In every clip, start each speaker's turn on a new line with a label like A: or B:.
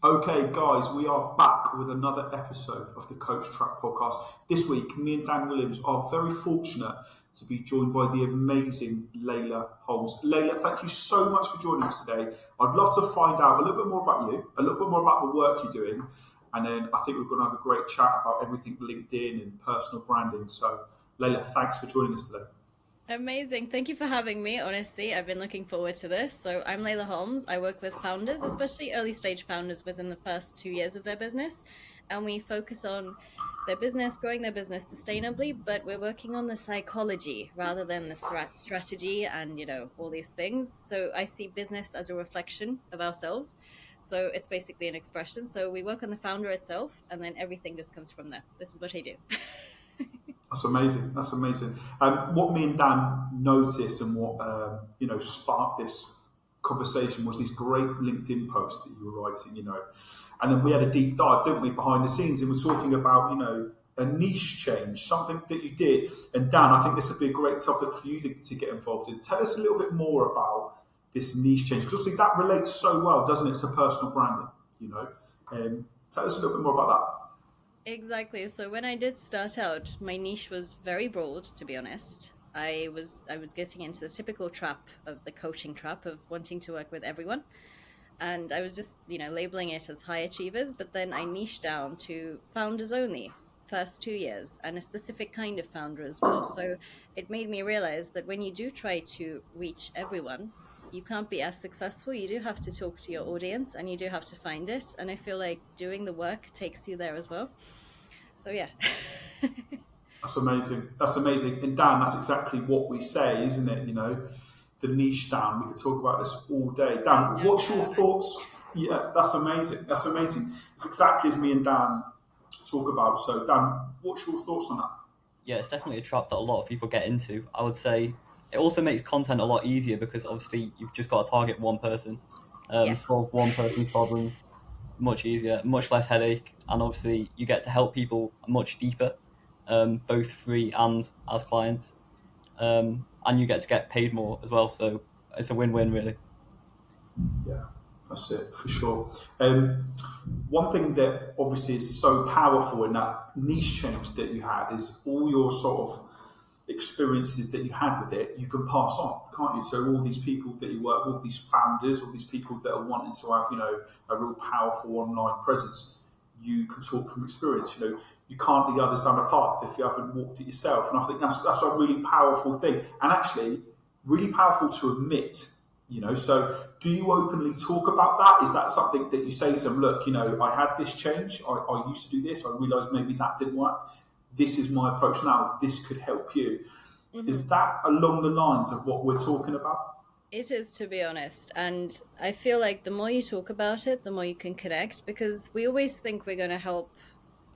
A: Okay, guys, we are back with another episode of the Coach Track podcast. This week, me and Dan Williams are very fortunate to be joined by the amazing Leyla Holmes. Leyla, thank you so much for joining us today. I'd love to find out a little bit more about you, a little bit more about the work you're doing, and then I think we're going to have a great chat about everything LinkedIn and personal branding. So, Leyla, thanks for joining us today.
B: Amazing. Thank you for having me. Honestly, I've been looking forward to this. So, I'm Leyla Holmes. I work with founders, especially early stage founders within the first 2 years of their business. And we focus on their business, growing their business sustainably, but we're working on the psychology rather than the strategy and, all these things. So, I see business as a reflection of ourselves. So, it's basically an expression. So, we work on the founder itself, and then everything just comes from there. This is what I do.
A: That's amazing. That's amazing. What me and Dan noticed and what sparked this conversation was these great LinkedIn posts that you were writing. And then we had a deep dive, didn't we, behind the scenes, and we're talking about a niche change, something that you did. And Dan, I think this would be a great topic for you to get involved in. Tell us a little bit more about this niche change, because obviously that relates so well, doesn't it, to personal branding? Tell us a little bit more about that.
B: Exactly. So when I did start out, my niche was very broad, to be honest. I was getting into the typical trap of the coaching trap of wanting to work with everyone. And I was just, labeling it as high achievers, but then I niched down to founders only, first 2 years, and a specific kind of founder as well. So it made me realize that when you do try to reach everyone, you can't be as successful. You do have to talk to your audience and you do have to find it. And I feel like doing the work takes you there as well. So yeah.
A: That's amazing. That's amazing. And Dan, that's exactly what we say, isn't it? The niche, Dan. We could talk about this all day. Dan,
B: No
A: what's your
B: doubt.
A: thoughts? Yeah, that's amazing. That's amazing. It's exactly as me and Dan talk about. So, Dan, what's your thoughts on that?
C: Yeah, it's definitely a trap that a lot of people get into. I would say it also makes content a lot easier because obviously you've just got to target one person,
B: Yes.
C: solve one person's problems. Much easier, much less headache, and obviously you get to help people much deeper, both free and as clients, and you get paid more as well. So it's a win-win, really.
A: Yeah, that's it for sure. One thing that obviously is so powerful in that niche change that you had is all your sort of experiences that you had with it, you can pass on, can't you? So all these people that you work with, all these founders, all these people that are wanting to have, a real powerful online presence, you can talk from experience. You can't lead others down a path if you haven't walked it yourself. And I think that's a really powerful thing. And actually really powerful to admit. So do you openly talk about that? Is that something that you say to them, look, I had this change, I used to do this, I realised maybe that didn't work. This is my approach now. This could help you.
B: Hmm.
A: Is that along the lines of what we're talking about?
B: It is, to be honest. And I feel like the more you talk about it, the more you can connect because we always think we're going to help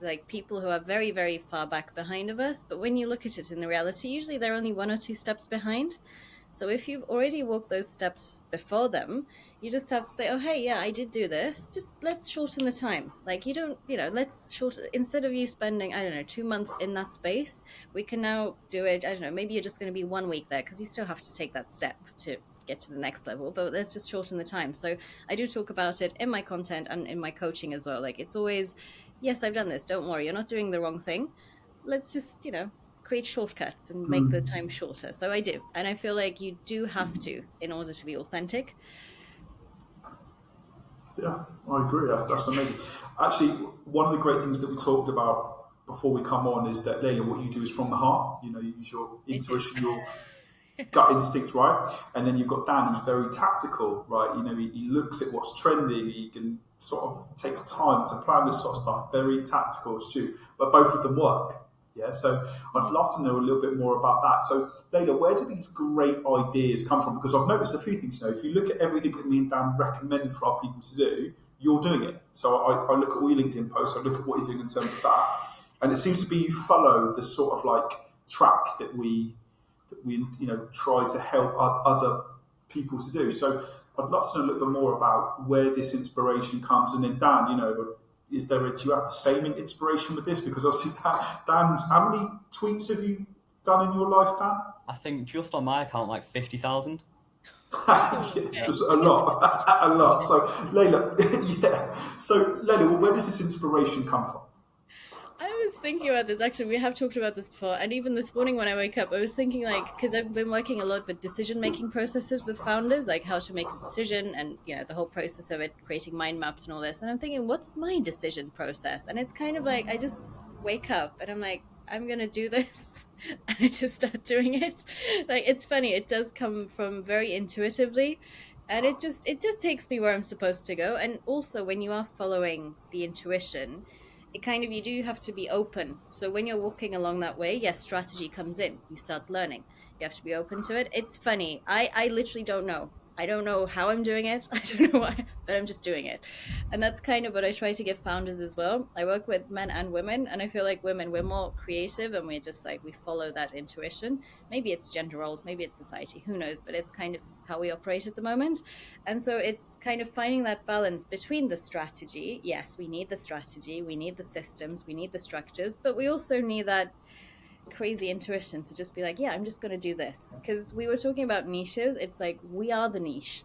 B: like people who are very, very far back behind of us. But when you look at it in the reality, usually they're only one or two steps behind. So if you've already walked those steps before them, you just have to say, "Oh, hey, yeah, I did do this. Just let's shorten the time." Like you don't, let's shorten instead of you spending, I don't know, 2 months in that space, we can now do it. I don't know, maybe you're just going to be 1 week there because you still have to take that step to get to the next level, but let's just shorten the time. So I do talk about it in my content and in my coaching as well. Like it's always, yes, I've done this. Don't worry, you're not doing the wrong thing. Let's just, create shortcuts and make the time shorter. So I do. And I feel like you do have to in order to be authentic.
A: Yeah, I agree.
B: Yeah.
A: That's amazing. Actually, one of the great things that we talked about before we come on is that, Leila, what you do is from the heart. You use your
B: It is.
A: intuition, your gut instinct, right? And then you've got Dan, who's very tactical, right? He looks at what's trending. He can sort of takes time to plan this sort of stuff. Very tactical, too. But both of them work. Yeah. So I'd
B: Mhm.
A: love to know a little bit more about that. So, Leila, where do these great ideas come from? Because I've noticed a few things. If you look at everything that me and Dan recommend for our people to do, you're doing it. So I look at all your LinkedIn posts. I look at what you're doing in terms of that, and it seems to be you follow the sort of like track that we try to help other people to do. So I'd love to know a little bit more about where this inspiration comes. And then Dan, do you have the same inspiration with this? Because obviously, Dan's, how many tweets have you done in your life, Dan?
C: I think just on my account, like 50,000.
A: Yes, it's a lot, a lot. So, Leyla, yeah. So, Leyla, well, where does this inspiration come from?
B: I was thinking about this actually. We have talked about this before, and even this morning when I wake up, I was thinking like because I've been working a lot with decision-making processes with founders, like how to make a decision, and the whole process of it, creating mind maps and all this. And I'm thinking, what's my decision process? And it's kind of like I just wake up and I'm like, I'm gonna do this, and I just start doing it. Like it's funny, it does come from very intuitively, and it just takes me where I'm supposed to go. And also, when you are following the intuition, it kind of you do have to be open. So when you're walking along that way, yes, strategy comes in. You start learning. You have to be open to it. It's funny. I literally don't know. I don't know how I'm doing it. I don't know why, but I'm just doing it. And that's kind of what I try to give founders as well. I work with men and women, and I feel like women, we're more creative and we're just like, we follow that intuition. Maybe it's gender roles, maybe it's society, who knows, but it's kind of how we operate at the moment. And so it's kind of finding that balance between the strategy. Yes, we need the strategy, we need the systems, we need the structures, but we also need that crazy intuition to just be like, yeah, I'm just going to do this. Because we were talking about niches. It's like we are the niche.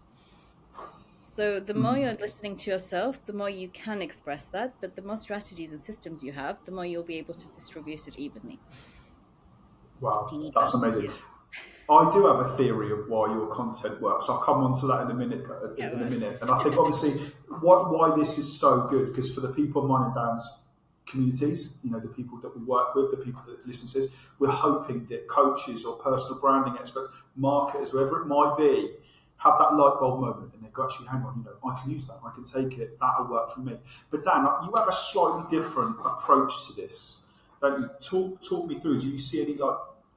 B: So the more you're listening to yourself, the more you can express that. But the more strategies and systems you have, the more you'll be able to distribute it evenly.
A: Wow, that's amazing. I do have a theory of why your content works. I'll come on to that in a minute. And I think obviously why this is so good, because for the people in mine and Dan's communities, the people that we work with, the people that listen to this, we're hoping that coaches or personal branding experts, marketers, whoever it might be, have that light bulb moment and they go, actually, hang on, I can use that, I can take it, that'll work for me. But Dan, you have a slightly different approach to this. Don't you? Talk me through. Do you see any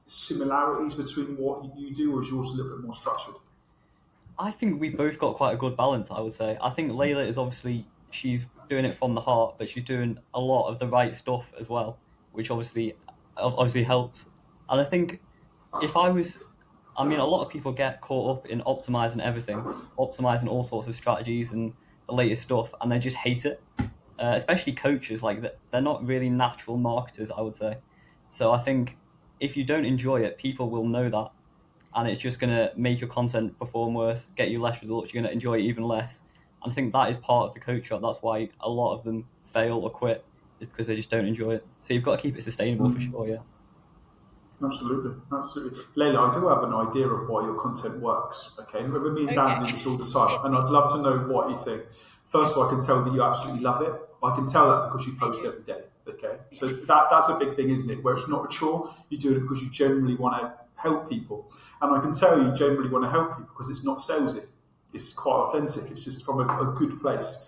A: similarities between what you do, or is yours a little bit more structured?
C: I think we both got quite a good balance, I would say. I think Leyla is obviously, she's doing it from the heart, but she's doing a lot of the right stuff as well, which obviously helps. And I think if I was, I mean, a lot of people get caught up in optimizing everything, optimizing all sorts of strategies and the latest stuff, and they just hate it. Especially coaches, like they're not really natural marketers, I would say. So I think if you don't enjoy it, people will know that, and it's just going to make your content perform worse, get you less results. You're going to enjoy it even less. And I think that is part of the coach shop. That's why a lot of them fail or quit, is because they just don't enjoy it. So you've got to keep it sustainable for sure. Yeah.
A: Absolutely. Leyla, I do have an idea of why your content works. Okay, remember me and Dan do this all the time, and I'd love to know what you think. First of all, I can tell that you absolutely love it. I can tell that because you post every day. Okay, so that's a big thing, isn't it? Where it's not a chore, you do it because you generally want to help people, and I can tell you generally want to help people because it's not salesy. It's quite authentic. It's just from a good place.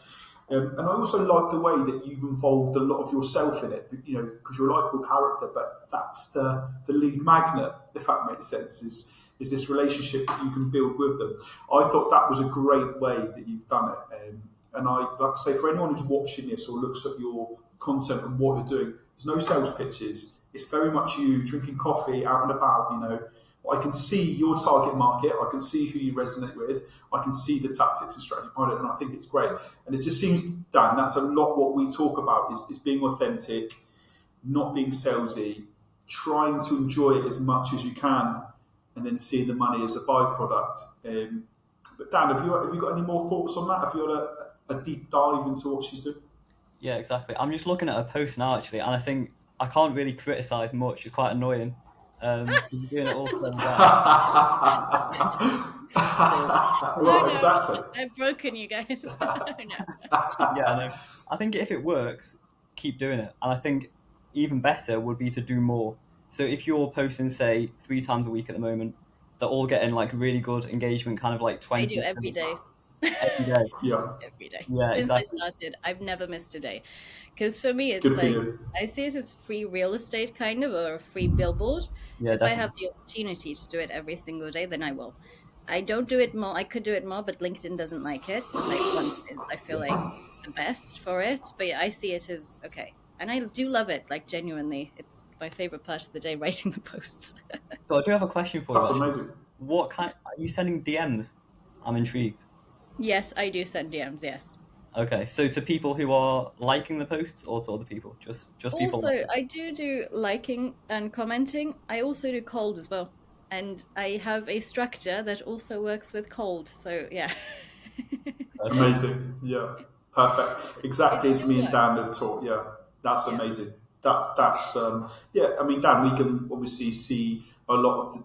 A: And I also like the way that you've involved a lot of yourself in it, because you're a likeable character, but that's the lead magnet, if that makes sense, is this relationship that you can build with them. I thought that was a great way that you've done it. And I, like I say, for anyone who's watching this or looks at your content and what you're doing, there's no sales pitches. It's very much you drinking coffee out and about, I can see your target market. I can see who you resonate with. I can see the tactics and strategy behind it, and I think it's great. And it just seems, Dan, that's a lot what we talk about is being authentic, not being salesy, trying to enjoy it as much as you can, and then seeing the money as a byproduct. But Dan, have you got any more thoughts on that? Have you got a deep dive into what she's doing?
C: Yeah, exactly. I'm just looking at her post now, actually, and I think I can't really criticize much. It's quite annoying. You're doing it all so well.
A: Well, exactly.
B: I've broken you guys.
C: Yeah, I know. I think if it works, keep doing it. And I think even better would be to do more. So if you're posting, say, 3 times a week at the moment, they're all getting really good engagement, kind of like 20.
B: I do every day.
C: Every day.
A: Yeah.
B: Every day.
C: Yeah,
B: Since
C: exactly.
B: I started, I've never missed a day. Because for me, it's
A: Good for you.
B: I see it as free real estate kind of, or a free billboard.
C: Yeah,
B: If
C: definitely.
B: I have the opportunity to do it every single day, then I will. I don't do it more. I could do it more, but LinkedIn doesn't like it. One is, I feel like, the best for it. But yeah, I see it as okay. And I do love it, genuinely. It's my favorite part of the day, writing the posts.
C: So I do have a question for
A: That's
C: you.
A: amazing.
C: What are you sending DMs? I'm intrigued.
B: Yes, I do send DMs, yes.
C: Okay, so to people who are liking the posts, or to other people? Just people.
B: Also, I do liking and commenting. I also do cold as well. and I have a structure that also works with cold. So yeah.
A: Amazing. Yeah. Perfect.
B: It
A: Exactly as
B: still
A: me and
B: works.
A: Dan have taught. Yeah. That's
B: Yeah.
A: amazing. That's yeah. I mean, Dan, we can obviously see a lot of the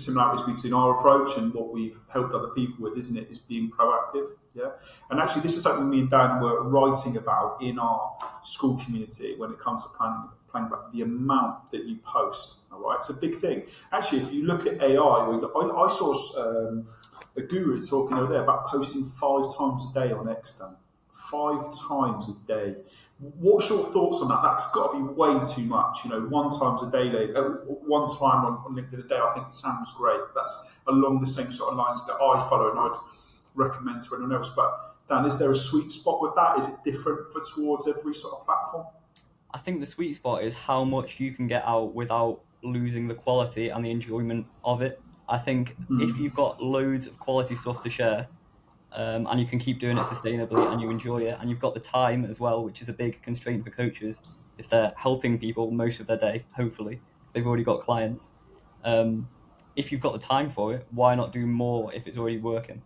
A: similarities between our approach and what we've helped other people with, isn't it? Is being proactive. Yeah. And actually, this is something me and Dan were writing about in our school community when it comes to planning about the amount that you post. All right, it's a big thing. Actually, if you look at AI, I saw a guru talking over there about posting 5 times a day on X. Dan. 5 times a day. What's your thoughts on that? That's got to be way too much. 1 times a day, 1 time on LinkedIn a day. I think sounds great. That's along the same sort of lines that I follow and I'd recommend to anyone else. But Dan, is there a sweet spot with that? Is it different for towards every sort of platform?
C: I think the sweet spot is how much you can get out without losing the quality and the enjoyment of it. I think if you've got loads of quality stuff to share, and you can keep doing it sustainably and you enjoy it, and you've got the time as well, which is a big constraint for coaches, is they're helping people most of their day, hopefully. They've already got clients. If you've got the time for it, why not do more if it's already working?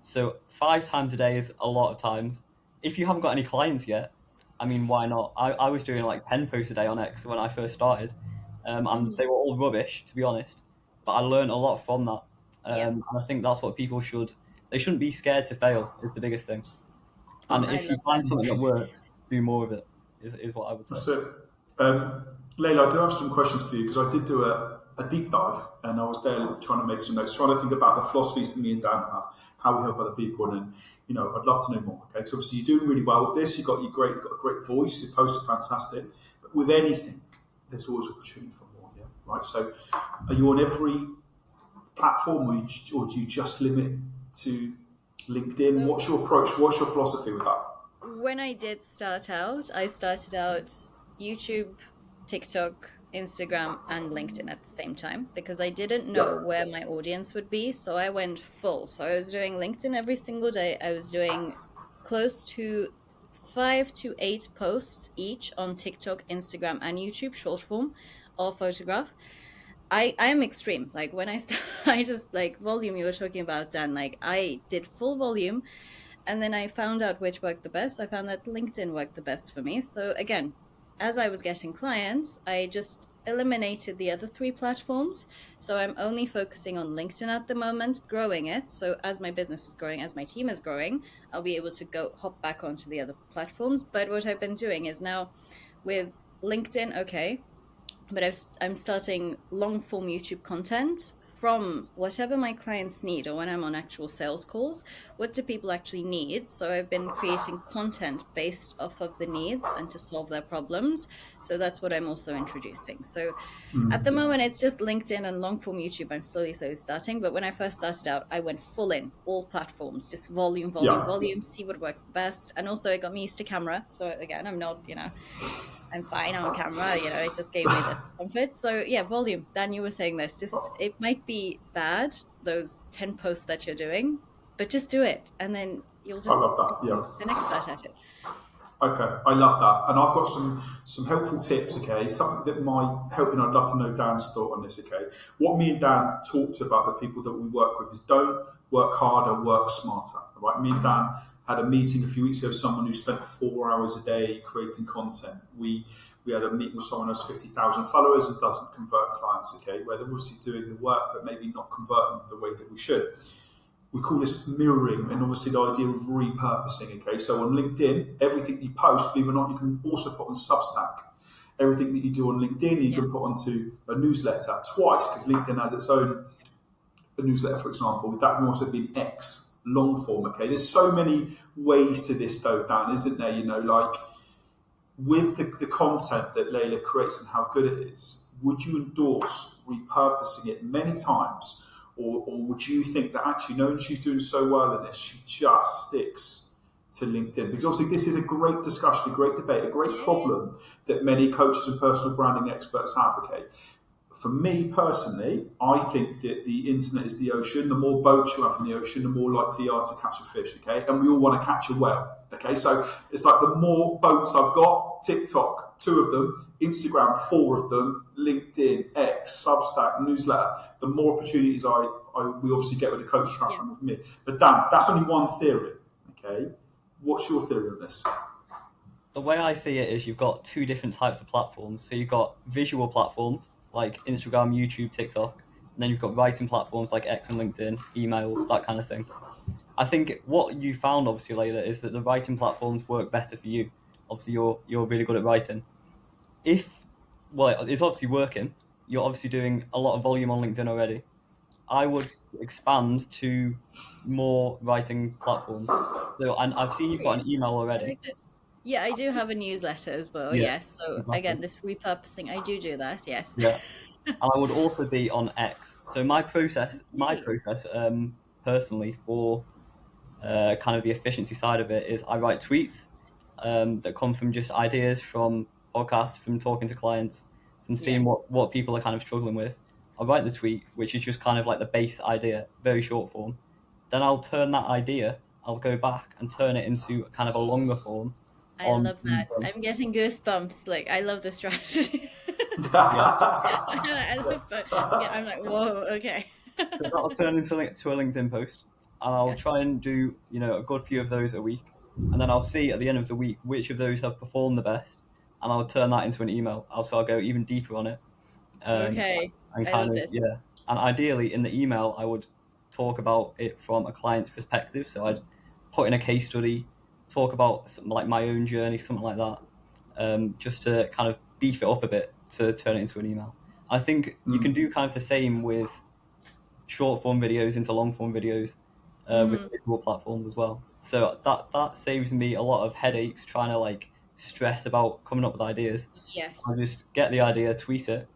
C: So 5 times a day is a lot of times. If you haven't got any clients yet, I mean, why not? I was doing like 10 posts a day on X when I first started, and they were all rubbish, to be honest. But I learned a lot from that.
B: Yeah.
C: And I think that's what people they shouldn't be scared to fail, is the biggest thing. And
B: I
C: if you
B: love
C: find
B: that.
C: something that works, do more of it, is what I would say.
A: That's it. Leyla, I do have some questions for you because I did do a deep dive and I was there trying to make some notes, trying to think about the philosophies that me and Dan have, how we help other people, and then, I'd love to know more. Okay, so obviously you're doing really well with this. You've got a great voice. Your posts are fantastic, but with anything, there's always opportunity for more. Yeah, right. So, are you on every platform, or do you just limit to LinkedIn?
B: So
A: What's your approach? What's your philosophy with that?
B: when I did start out, I started out YouTube, TikTok, Instagram, and LinkedIn at the same time because I didn't know
A: Yeah.
B: where my audience would be. So I went full. So I was doing LinkedIn every single day. I was doing close to 5 to 8 posts each on TikTok, Instagram, and YouTube, short form or photograph. I'm extreme. Like when I just like volume you were talking about, Dan. Like I did full volume, and then I found out which worked the best. I found that LinkedIn worked the best for me. So again, as I was getting clients, I just eliminated the other 3 platforms. So I'm only focusing on LinkedIn at the moment, growing it. So as my business is growing, as my team is growing, I'll be able to hop back onto the other platforms. But what I've been doing is now with LinkedIn, okay, but I'm starting long form YouTube content from whatever my clients need, or when I'm on actual sales calls, what do people actually need? So I've been creating content based off of the needs and to solve their problems. So that's what I'm also introducing. So at the moment, it's just LinkedIn and long form YouTube. I'm slowly starting. But when I first started out, I went full in, all platforms, just volume,
A: Yeah.
B: see what works the best. And also, it got me used to camera. So again, I'm not, I'm fine on camera, it just gave me this comfort. So yeah, volume. Dan, you were saying this. Just it might be bad, those 10 posts that you're doing, but just do it. And then you'll
A: I
B: just
A: love that.
B: become
A: Yeah.
B: an expert at it.
A: Okay, I love that, and I've got some helpful tips. Okay, something that might help, and I'd love to know Dan's thought on this. Okay, what me and Dan talked about the people that we work with is don't work harder, work smarter. All right, me and Dan had a meeting a few weeks ago with someone who spent 4 hours a day creating content. We had a meeting with someone who has 50,000 followers and doesn't convert clients. Okay, where they're obviously doing the work, but maybe not converting the way that we should. We call this mirroring, and obviously the idea of repurposing. Okay, so on LinkedIn, everything you post, believe it or not, you can also put on Substack. Everything that you do on LinkedIn, you can put onto a newsletter twice, because LinkedIn has its own newsletter, for example. That can also be an X long form. Okay, there's so many ways to this, though, Dan, isn't there? Like with the content that Leyla creates and how good it is, would you endorse repurposing it many times? Or would you think that actually, knowing she's doing so well in this, she just sticks to LinkedIn? Because obviously this is a great discussion, a great debate, a great problem that many coaches and personal branding experts have, okay? For me personally, I think that the internet is the ocean. The more boats you have in the ocean, the more likely you are to catch a fish, okay? And we all want to catch a whale, okay? So it's like the more boats I've got, TikTok, 2 of them, Instagram 4 of them, LinkedIn, X, Substack, newsletter. The more opportunities we obviously get with the coach trap and with me. But Dan, that's only one theory. Okay, what's your theory on this?
C: The way I see it is you've got 2 different types of platforms. So you've got visual platforms like Instagram, YouTube, TikTok, and then you've got writing platforms like X and LinkedIn, emails, that kind of thing. I think what you found, obviously, Layla, is that the writing platforms work better for you. Obviously, you're really good at writing. It's obviously working. You're obviously doing a lot of volume on LinkedIn already. I would expand to more writing platforms. So, and I've seen you've got an email
B: I
C: already.
B: like this. Yeah, I do have a newsletter as well.
C: Yeah,
B: Yes. So
C: exactly.
B: again, this repurposing, I do that. Yes.
C: Yeah, and I would also be on X. So my process, personally, for kind of the efficiency side of it is I write tweets that come from just ideas from podcasts, from talking to clients, from seeing what people are kind of struggling with. I'll write the tweet, which is just kind of like the base idea, very short form. Then I'll turn that idea, I'll go back and turn it into kind of a longer form.
B: I
C: On
B: love that. I'm getting goosebumps. Like, I love this strategy.
C: yeah,
B: I love that. Yeah, I'm like, whoa, okay.
C: so that'll turn into to a LinkedIn post, and I'll try and do a good few of those a week, and then I'll see at the end of the week which of those have performed the best, and I'll turn that into an email. I'll go even deeper on it,
B: Okay.
C: and
B: I
C: kind
B: love
C: of
B: this.
C: and ideally in the email I would talk about it from a client's perspective. So I'd put in a case study, talk about like my own journey, something like that, just to kind of beef it up a bit to turn it into an email. I think you can do kind of the same with short form videos into long form videos with visual platforms as well. So that saves me a lot of headaches trying to like stress about coming up with ideas.
B: Yes.
C: I just get the idea, tweet it.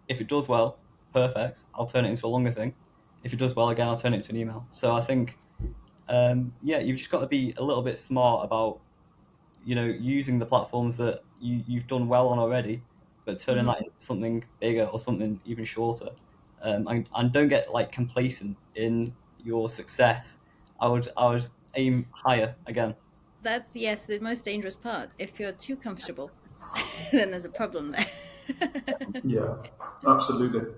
C: If it does well, perfect. I'll turn it into a longer thing. If it does well, again, I'll turn it into an email. So I think, you've just got to be a little bit smart about, using the platforms that you've done well on already, but turning that into something bigger or something even shorter. And don't get like complacent in your success. I would aim higher again.
B: That's, yes, the most dangerous part. If you're too comfortable, then there's a problem there.
A: Yeah, absolutely.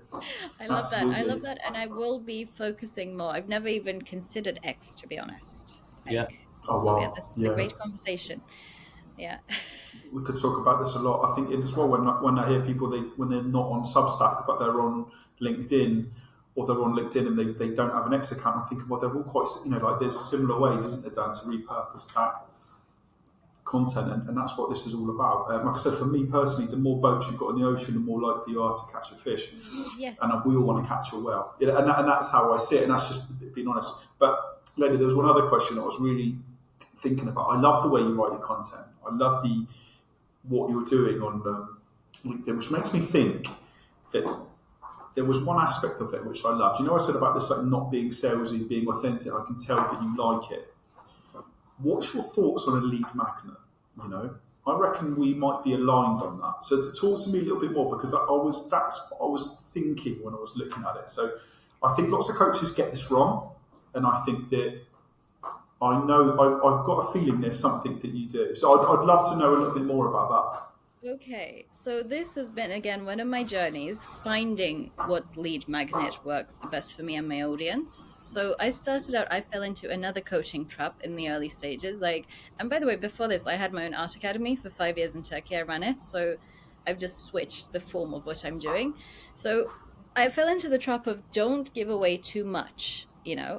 B: I love that. I love
A: Absolutely.
B: that. And I will be focusing more. I've never even considered X, to be honest.
C: Yeah.
B: Like,
A: Oh
B: so yeah,
A: wow.
B: this is a
A: Yeah.
B: great conversation. Yeah.
A: We could talk about this a lot. I think as well when I hear people when they're not on Substack but they're on LinkedIn or they're on LinkedIn and they don't have an X account, I'm thinking, well, they're all quite like there's similar ways, isn't there, Dan, to repurpose that content, and that's what this is all about. Like I said, for me personally, the more boats you've got in the ocean, the more likely you are to catch a fish,
B: Yes.
A: and we all want to catch a whale. And that's how I see it, and that's just being honest. But Lady, there was one other question I was really thinking about. I love the way you write your content. I love what you're doing on LinkedIn, which makes me think that there was one aspect of it which I loved. I said about this like not being salesy, being authentic. I can tell that you like it. What's your thoughts on a lead magnet? I reckon we might be aligned on that. So talk to me a little bit more, because that's what I was thinking when I was looking at it. So I think lots of coaches get this wrong, and I think that I've got a feeling there's something that you do. So I'd love to know a little bit more about that.
B: Okay, so this has been, again, one of my journeys, finding what lead magnet works the best for me and my audience. So I fell into another coaching trap in the early stages. And by the way, before this, I had my own art academy for 5 years in Turkey. I ran it. So I've just switched the form of what I'm doing. So I fell into the trap of don't give away too much.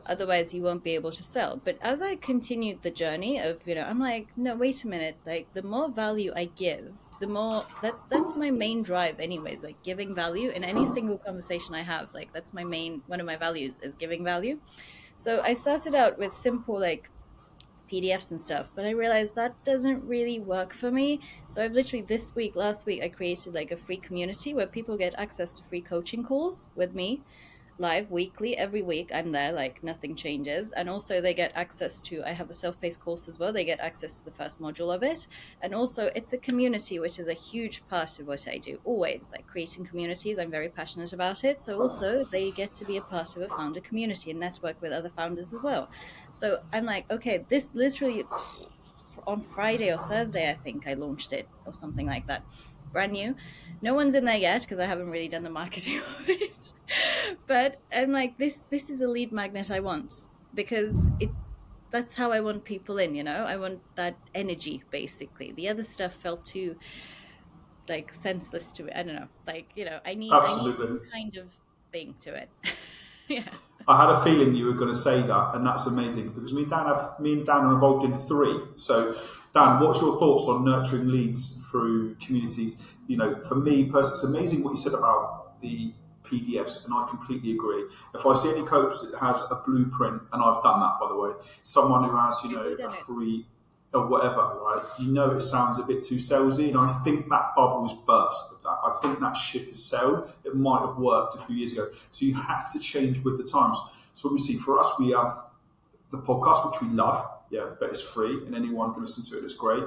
B: Otherwise you won't be able to sell. But as I continued the journey of, I'm like, no, wait a minute. Like, the more value I give, the more that's my main drive anyways, like giving value in any single conversation I have. Like, that's one of my values is giving value. So I started out with simple like PDFs and stuff, but I realized that doesn't really work for me. So I've literally last week, I created like a free community where people get access to free coaching calls with me live weekly. Every week I'm there, like nothing changes. And also they get access to, I have a self-paced course as well. They get access to the first module of it. And also it's a community, which is a huge part of what I do. Always like creating communities. I'm very passionate about it. So also they get to be a part of a founder community and network with other founders as well. So I'm like, okay, this literally on Friday or Thursday, I think I launched it or something like that. brand new. No one's in there yet because I haven't really done the marketing of it. But I'm like, this is the lead magnet I want, because that's how I want people in, you know? I want that energy, basically. The other stuff felt too like senseless to me. I don't know. Like, you know, I need some
A: Absolutely.
B: kind of thing to it. Yeah.
A: I had a feeling you were going to say that, and that's amazing because me and Dan are involved in 3. So, Dan, what's your thoughts on nurturing leads through communities? You know, for me personally, it's amazing what you said about the PDFs, and I completely agree. If I see any coach that has a blueprint, and I've done that by the way, someone who has, you know,
B: You've
A: a
B: done it.
A: free or whatever, right? You know, it sounds a bit too salesy, and I think that bubble's burst with that. I think that ship has sailed. It might have worked a few years ago, so you have to change with the times. So obviously, for us, we have the podcast, which we love, yeah, but it's free, and anyone can listen to it. It's great.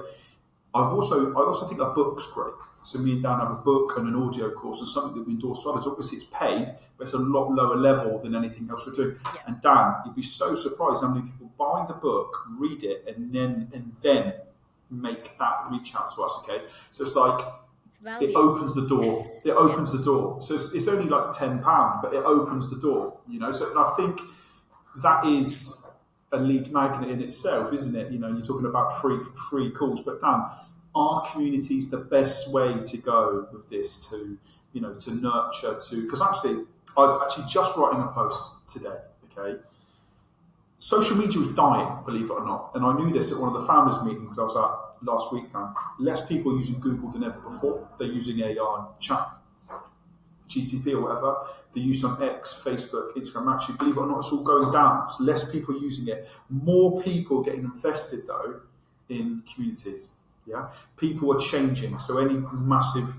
A: I also think a book's great. So me and Dan have a book and an audio course and something that we endorse to others. Obviously, it's paid, but it's a lot lower level than anything else we're doing.
B: Yeah.
A: And Dan, you'd be so surprised how many people buy the book, read it, and then make that reach out to us. Okay, so it's like
B: It's value.
A: it opens the door. It opens the door. So it's only like £10, but it opens the door. You know, so I think that is a lead magnet in itself, isn't it? You know, you're talking about free calls, but Dan, are communities the best way to go with this to, you know, to nurture, to, because actually I was actually just writing a post today, okay? Social media was dying, believe it or not, and I knew this at one of the founders meetings I was at last week, Dan. Less people are using Google than ever before. They're using AI, chat, GTP or whatever. The use on X, Facebook, Instagram, actually, believe it or not, it's all going down. It's less people using it. More people getting invested, though, in communities. Yeah, people are changing. So any massive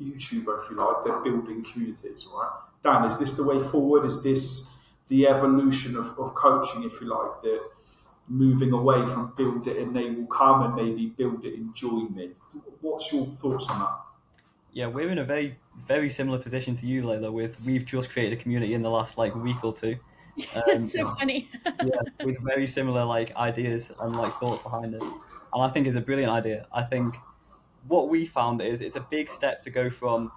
A: YouTuber, if you like, they're building communities, right? Dan, is this the way forward? Is this the evolution of coaching, if you like, that moving away from build it and they will come and maybe build it and join me? What's your thoughts on that?
C: Yeah, we're in a very, very similar position to you, Layla. We've just created a community in the last like week or two.
B: That's so funny.
C: Yeah, with very similar like ideas and like thoughts behind it. And I think it's a brilliant idea. I think what we found is it's a big step to go from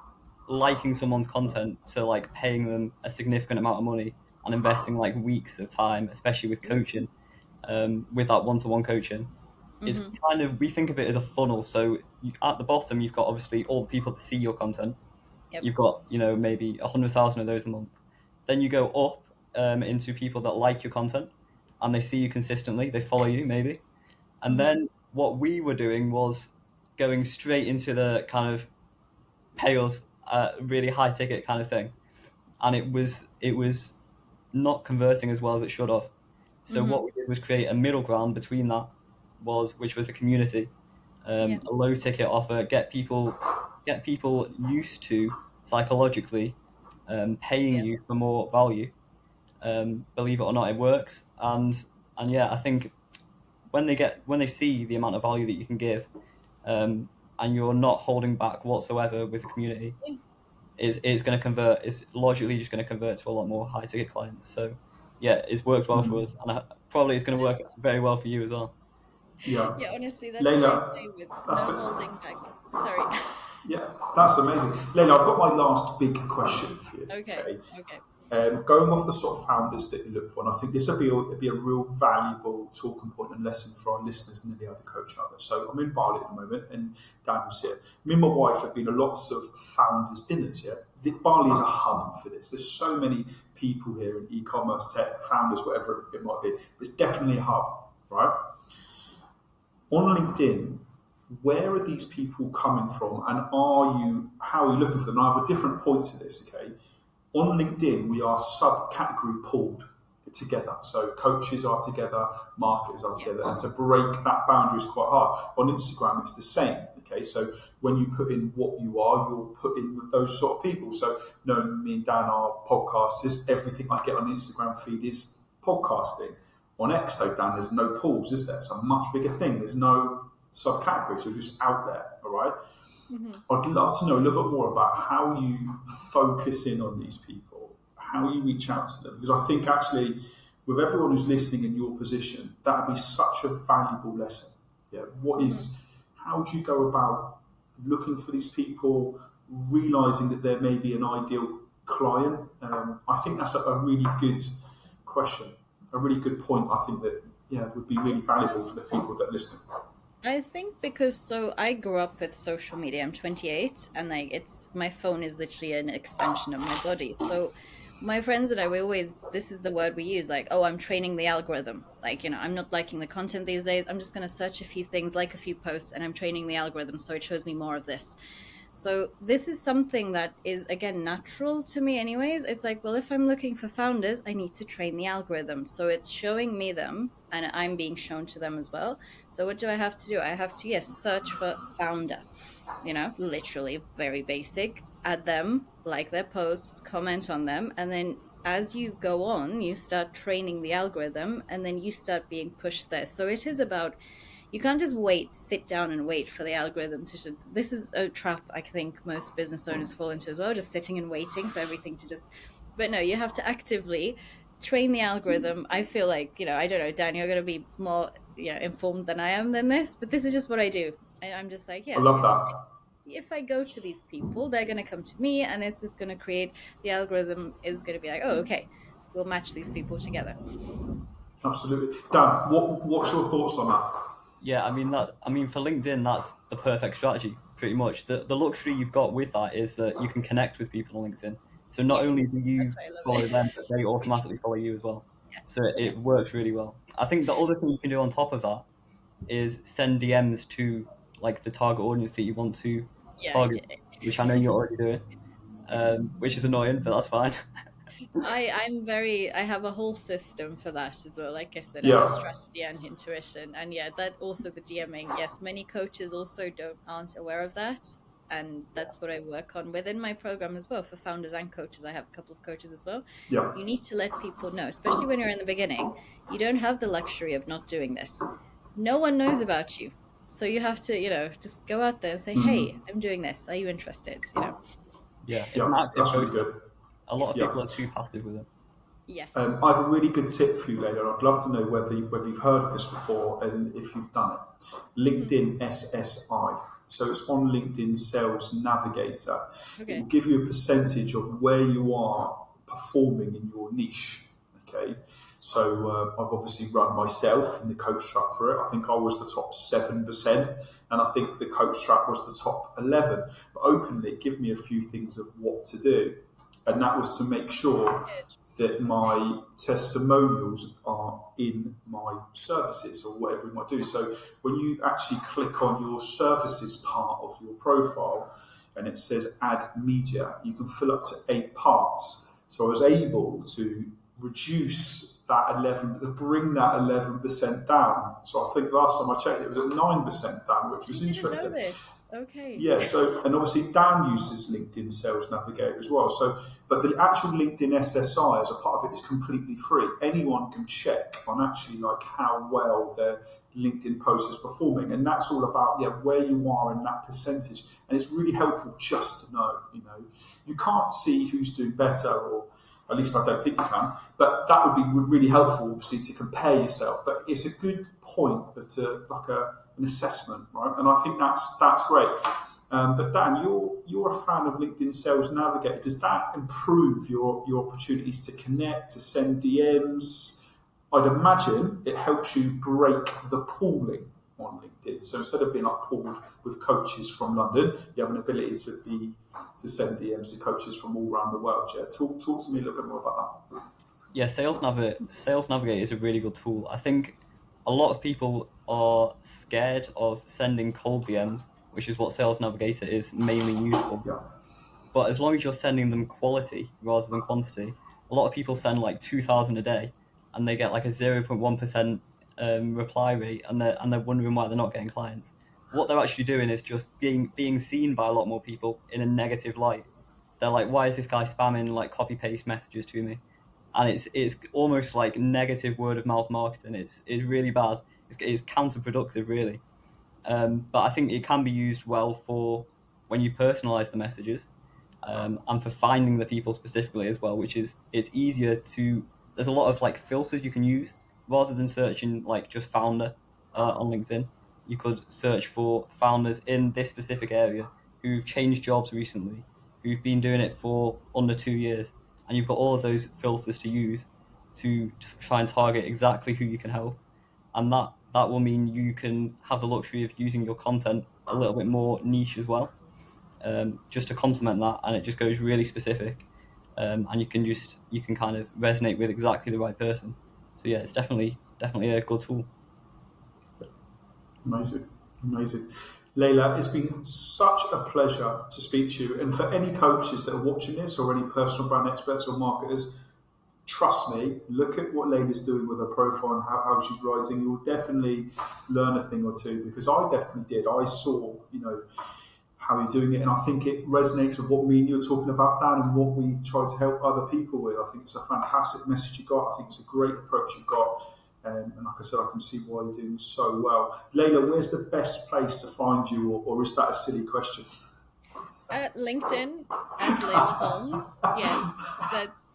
C: liking someone's content to like paying them a significant amount of money and investing like weeks of time, especially with coaching, with that one-to-one coaching. It's kind of, we think of it as a funnel. So at the bottom, you've got obviously all the people to see your content.
B: Yep.
C: You've got, you know, maybe 100,000 of those a month. Then you go up into people that like your content and they see you consistently, they follow you maybe. And then what we were doing was going straight into the kind of pay us really high ticket kind of thing. And it was not converting as well as it should have. So what we did was create a middle ground between that, which was the community, a low ticket offer, get people used to psychologically paying you for more value. Believe it or not, it works. And yeah, I think when they see the amount of value that you can give, and you're not holding back whatsoever with the community, it's going to convert. It's logically just going to convert to a lot more high ticket clients. So yeah, it's worked well for us, and probably it's going to work very well for you as well.
A: Yeah.
B: Yeah, honestly, that's
A: Layla,
B: what I say with no holding back. Sorry.
A: Yeah, that's amazing. Layla, I've got my last big question for you.
B: Okay.
A: Going off the sort of founders that you look for, and I think this would be a real valuable talking point and lesson for our listeners and any other coach out there. So I'm in Bali at the moment, and Dan was here. Me and my wife have been to lots of founders' dinners. Yeah, Bali is a hub for this. There's so many people here in e-commerce, tech, founders, whatever it might be. It's definitely a hub, right? On LinkedIn, where are these people coming from, and how are you looking for them? And I have a different point to this, okay? On LinkedIn, we are subcategory pooled together. So coaches are together, marketers are together, and to break that boundary is quite hard. On Instagram, it's the same, okay? So when you put in what you are, you're put in with those sort of people. So knowing me and Dan are podcasters, everything I get on the Instagram feed is podcasting. On X, though, Dan, there's no pools, is there? It's a much bigger thing. There's no subcategory, so it's just out there, all right? I'd love to know a little bit more about how you focus in on these people, how you reach out to them, because I think actually with everyone who's listening in your position, that would be such a valuable lesson. Yeah, how do you go about looking for these people, realizing that there may be an ideal client? I think that's a really good question, a really good point. I think that would be really
B: It's
A: valuable for the people that listen.
B: I think because so I grew up with social media. I'm 28, and like it's my phone is literally an extension of my body. So my friends and I, we always this is the word we use, like, oh, I'm training the algorithm. Like, I'm not liking the content these days. I'm just gonna search a few things, like a few posts, and I'm training the algorithm so it shows me more of this. So this is something that is again natural to me anyways. It's like, well, if I'm looking for founders, I need to train the algorithm. So it's showing me them and I'm being shown to them as well. So what do I have to do? I have to, yes, search for founder, literally very basic. Add them, like their posts, comment on them, and then as you go on, you start training the algorithm and then you start being pushed there. So it is about you can't just sit down and wait for the algorithm to. This is a trap I think most business owners fall into as well, just sitting and waiting for everything to just. But no, you have to actively train the algorithm. I feel like, I don't know, Dan, you're going to be more, informed than I am than this, but this is just what I do. I'm just like,
A: I
B: yeah,
A: love that.
B: if I go to these people, they're going to come to me, and it's just going to create the algorithm is going to be like, oh, okay, we'll match these people together.
A: Absolutely. Dan, what's your thoughts on that?
C: Yeah, for LinkedIn, that's the perfect strategy, pretty much. The luxury you've got with that is that you can connect with people on LinkedIn. So not
B: Yes,
C: only do you
B: that's why I love
C: follow
B: it.
C: them, but they automatically follow you as well.
B: Yeah.
C: So it works really well. I think the other thing you can do on top of that is send DMs to like the target audience that you want to
B: Yeah,
C: target, which I know you're already doing, which is annoying, but that's fine.
B: I have a whole system for that as well. Like I said, I use
A: Yeah,
B: strategy and intuition. And yeah, that also the DMing. Yes, many coaches also aren't aware of that. And that's what I work on within my program as well for founders and coaches. I have a couple of coaches as well.
A: yeah.
B: You need to let people know, especially when you're in the beginning, you don't have the luxury of not doing this. No one knows about you. So you have to, just go out there and say, hey, I'm doing this. Are you interested?
C: Yeah, it's an
A: Yeah,
C: active
A: that's really
C: process.
A: good.
C: A lot
B: Yes.
C: of
A: Yeah.
C: people are too passive with it.
B: Yes.
A: I have a really good tip for you, Leyla. I'd love to know whether you've heard of this before and if you've done it. LinkedIn SSI. So it's on LinkedIn Sales Navigator. It
B: Okay.
A: will give you a percentage of where you are performing in your niche. Okay. So I've obviously run myself in the coach track for it. I think I was the top 7%, and I think the coach track was the top 11. But openly, it gave me a few things of what to do, and that was to make sure that my testimonials are in my services or whatever we might do. So when you actually click on your services part of your profile and it says add media, you can fill up to 8 parts. So I was able to reduce that 11, bring that 11% down. So I think last time I checked it was at 9% down, which
B: I
A: was
B: didn't know
A: interesting.
B: this. Okay.
A: Yeah, so and obviously Dan uses LinkedIn Sales Navigator as well. So, but the actual LinkedIn SSI as a part of it is completely free. Anyone can check on actually like how well their LinkedIn post is performing, and that's all about where you are in that percentage. And it's really helpful just to know. You can't see who's doing better, or at least I don't think you can. But that would be really helpful, obviously, to compare yourself. But it's a good point to an assessment, right? And I think that's great. But Dan, you're a fan of LinkedIn Sales Navigator. Does that improve your opportunities to connect, to send DMs? I'd imagine it helps you break the pooling on LinkedIn. So instead of being like pooled with coaches from London, you have an ability to send DMs to coaches from all around the world. Yeah, talk to me a little bit more about that.
C: Yeah, Sales Navigator is a really good tool. I think a lot of people are scared of sending cold DMs, which is what Sales Navigator is mainly used for.
A: Yeah.
C: But as long as you're sending them quality rather than quantity, a lot of people send like 2,000 a day, and they get like a 0.1% reply rate, and they're wondering why they're not getting clients. What they're actually doing is just being seen by a lot more people in a negative light. They're like, why is this guy spamming like copy paste messages to me? And it's almost like negative word of mouth marketing. It's really bad. It's counterproductive, really. But I think it can be used well for when you personalize the messages, and for finding the people specifically as well, which is it's easier to. There's a lot of like filters you can use rather than searching like just founder on LinkedIn. you could search for founders in this specific area who've changed jobs recently, who've been doing it for under 2 years, and you've got all of those filters to use to try and target exactly who you can help. And that will mean you can have the luxury of using your content a little bit more niche as well, just to complement that, and it just goes really specific, and you can kind of resonate with exactly the right person. So yeah, it's definitely a good tool.
A: Amazing, amazing. Leyla, it's been such a pleasure to speak to you. And for any coaches that are watching this, or any personal brand experts or marketers, trust me, look at what Leyla's doing with her profile and how she's rising. You'll definitely learn a thing or two, because I definitely did. I saw, how you're doing it, and I think it resonates with what me and you're talking about, Dan, and what we've tried to help other people with. I think it's a fantastic message you got. I think it's a great approach you've got. And like I said, I can see why you're doing so well. Leyla, where's the best place to find you, or is that a silly question?
B: LinkedIn at Leyla Holmes.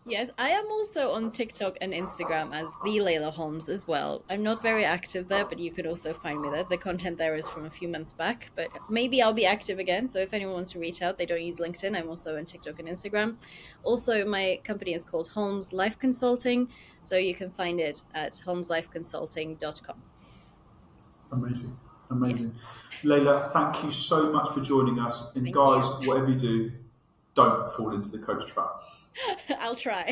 B: Yes, I am also on TikTok and Instagram as the Leyla Holmes as well. I'm not very active there, but you could also find me there. The content there is from a few months back, but maybe I'll be active again. So if anyone wants to reach out, they don't use LinkedIn, I'm also on TikTok and Instagram. Also, my company is called Holmes Life Consulting, so you can find it at holmeslifeconsulting.com.
A: Amazing, amazing. Yeah. Leyla, thank you so much for joining us. And guys, whatever you do, don't fall into the coach trap.
B: I'll try.